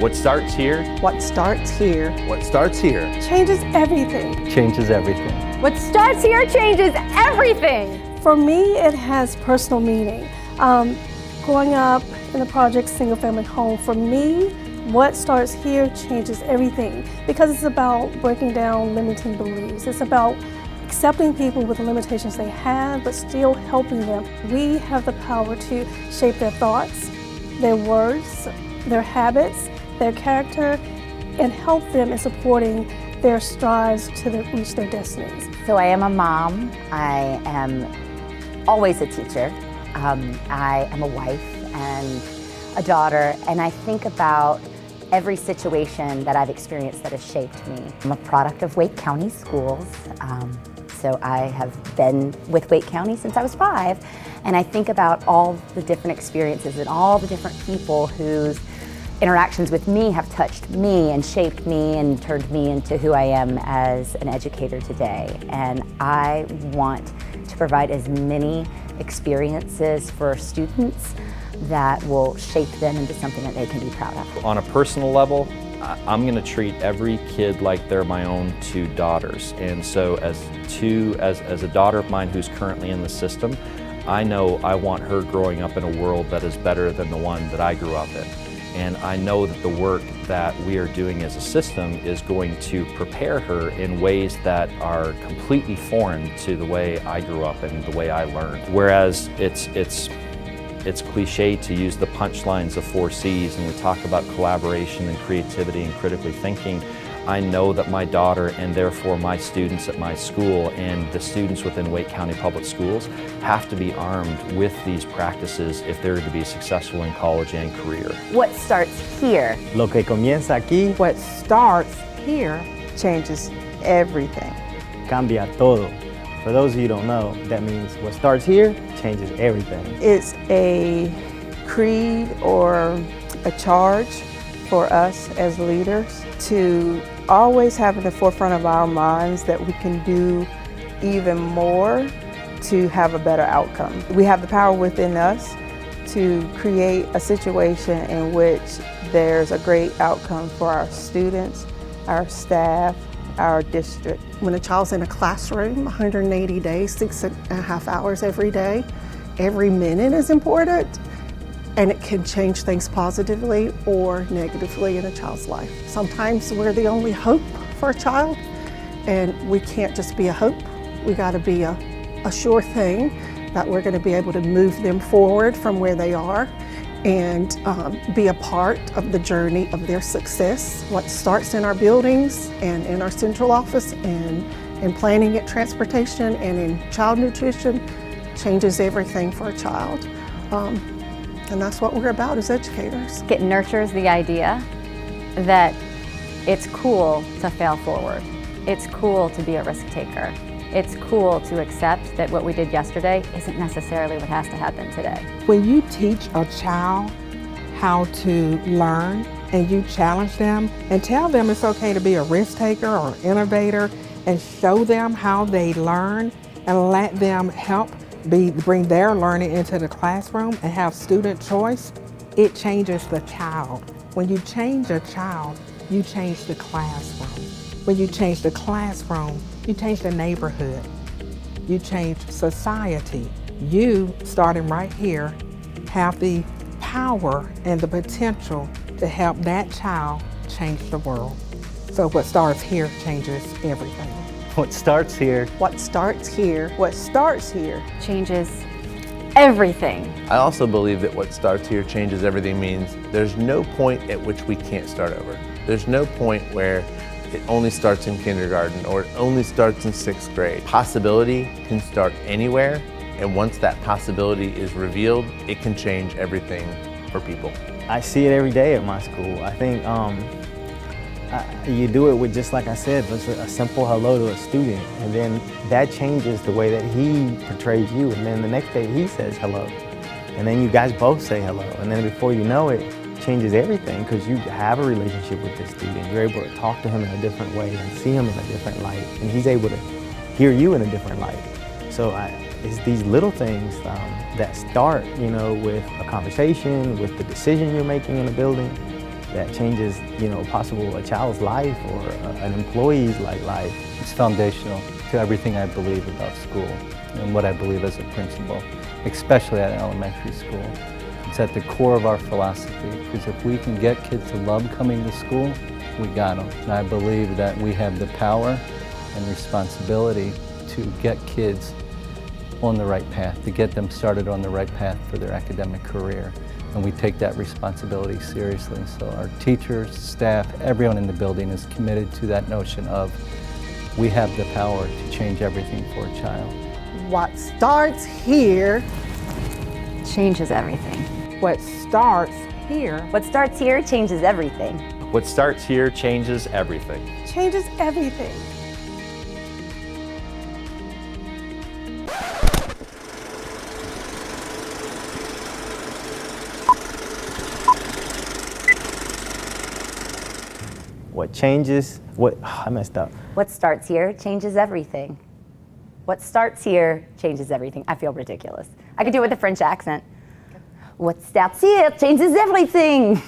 What starts here? What starts here What starts here changes everything. changes everything. What starts here changes everything. For me, it has personal meaning. Growing up in the project single family home, for me, what starts here changes everything because it's about breaking down limiting beliefs. It's about accepting people with the limitations they have, but still helping them. We have the power to shape their thoughts, their words, their habits, their character, and help them in supporting their strives to reach their destinies. So I am a mom. I am always a teacher. I am a wife and a daughter, and I think about every situation that I've experienced that has shaped me. I'm a product of Wake County schools. So I have been with Wake County since I was 5, and I think about all the different experiences and all the different people whose interactions with me have touched me and shaped me and turned me into who I am as an educator today. And I want to provide as many experiences for students that will shape them into something that they can be proud of. On a personal level, I'm going to treat every kid like they're my own 2 daughters. And so as a daughter of mine who's currently in the system, I know I want her growing up in a world that is better than the one that I grew up in. And I know that the work that we are doing as a system is going to prepare her in ways that are completely foreign to the way I grew up and the way I learned. Whereas it's cliche to use the punchlines of 4 C's, and we talk about collaboration and creativity and critically thinking. I know that my daughter, and therefore my students at my school and the students within Wake County Public Schools, have to be armed with these practices if they're to be successful in college and career. What starts here? Lo que comienza aquí What starts here changes everything. cambia todo. For those of you who don't know, that means what starts here changes everything. It's a creed or a charge for us as leaders to always have in the forefront of our minds that we can do even more to have a better outcome. We have the power within us to create a situation in which there's a great outcome for our students, our staff, our district. When a child's in a classroom, 180 days, 6.5 hours every day, every minute is important, and it can change things positively or negatively in a child's life. Sometimes we're the only hope for a child, and we can't just be a hope. We gotta be a sure thing that we're gonna be able to move them forward from where they are and be a part of the journey of their success. What starts in our buildings and in our central office and in planning at transportation and in child nutrition changes everything for a child. And that's what we're about as educators. It nurtures the idea that it's cool to fail forward. It's cool to be a risk taker. It's cool to accept that what we did yesterday isn't necessarily what has to happen today. When you teach a child how to learn and you challenge them and tell them it's okay to be a risk taker or innovator and show them how they learn and let them help bring their learning into the classroom and have student choice, it changes the child. When you change a child, you change the classroom. When you change the classroom, you change the neighborhood. You change society. You, starting right here, have the power and the potential to help that child change the world. So what starts here changes everything. What starts here What starts here What starts here Changes everything. I also believe that what starts here changes everything means there's no point at which we can't start over. There's no point where it only starts in kindergarten or it only starts in 6th grade. Possibility can start anywhere, and once that possibility is revealed, it can change everything for people. I see it every day at my school. I think you do it with, just like I said, just a simple hello to a student, and then that changes the way that he portrays you, and then the next day he says hello, and then you guys both say hello, and then before you know it, changes everything because you have a relationship with this student. You're able to talk to him in a different way and see him in a different light, and he's able to hear you in a different light. So it's these little things that start, with a conversation, with the decision you're making in a building, that changes, possible a child's life or an employee's life. It's foundational to everything I believe about school and what I believe as a principal, especially at elementary school. It's at the core of our philosophy, because if we can get kids to love coming to school, we got them. And I believe that we have the power and responsibility to get kids on the right path, to get them started on the right path for their academic career. And we take that responsibility seriously. So our teachers, staff, everyone in the building is committed to that notion of we have the power to change everything for a child. What starts here Changes everything. What starts here What starts here changes everything. What starts here changes everything. changes everything. What changes, I messed up. What starts here changes everything. What starts here changes everything. I feel ridiculous. I could do it with a French accent. What starts here changes everything.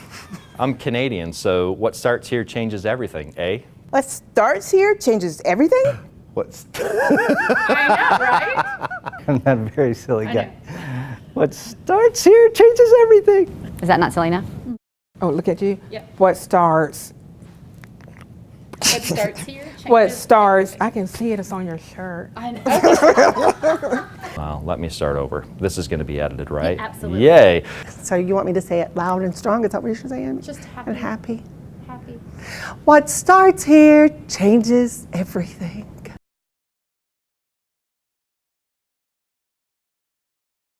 I'm Canadian, so what starts here changes everything, eh? What starts here changes everything? What's I'm not a very silly guy. What starts here changes everything. Is that not silly enough? Oh, look at you. Yep. What starts? What starts here? What starts? I can see it. It's on your shirt. I know. Well, let me start over. This is going to be edited, right? absolutely. Yay! So you want me to say it loud and strong? Is that what you're saying? Just happy. And happy. Happy. What starts here changes everything.